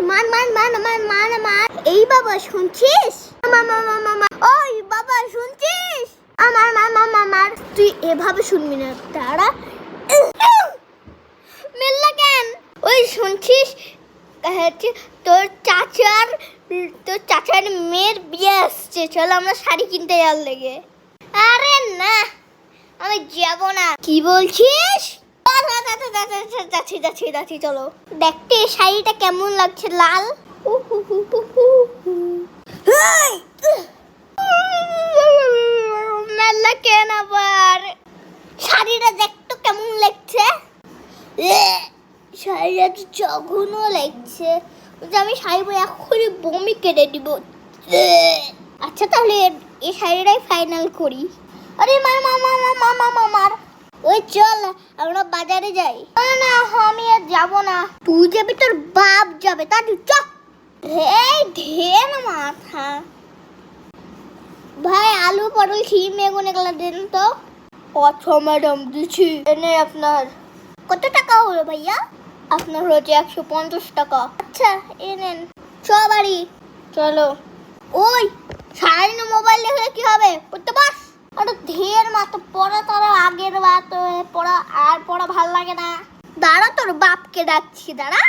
মান মান মান মান মান মান। এই বাবা শুনছিস? ওই বাবা শুনছিস? আমার মার তুই এভাবে শুনবি না, দাঁড়া। মেল্লা কেন? ওই শুনছিস তোর চাচার মেয়ের বিয়ে আসছে, চলো আমরা শাড়ি কিনতে যাওয়ার লেগে। আরে না, আমি যাব না। কি বলছিস? যাচ্ছি চলো। দেখতে শাড়িটা কেমন লাগছে, লাল। মেলা কেন আবার? শাড়িটা দেখতো কেমন লাগছে? শাড়িটা তো জঘন্য লাগছে। আমি শাড়ি পরে এখনই বমি কেটে দিব। আচ্ছা তাহলে এই শাড়িটাই ফাইনাল করি। আরে মার ওই চল আমরা বাজারে যাই। না আমি আর যাবো না। তুই যাবি, তোর বাপ যাবে। তা তুই চ। এই ঢের মাথা। ভাই আলু পটল শিম বেগুন এগুলো দেন তো। আচ্ছা ম্যাডাম দিচ্ছি। এনে আপনার কত টাকা হলো ভাইয়া? আপনার হচ্ছে 150 টাকা। আচ্ছা এ নেন। চ বাড়ি চলো। ওই সারাদিন মোবাইল দেখলে কি হবে? পড়তে পাস। আরে ঢের মাত্র পড়া, তারা আগের বাত পড়া আর পড়া ভাল লাগে না। দাঁড়া তোর বাপকে ডাকছি, দাঁড়া।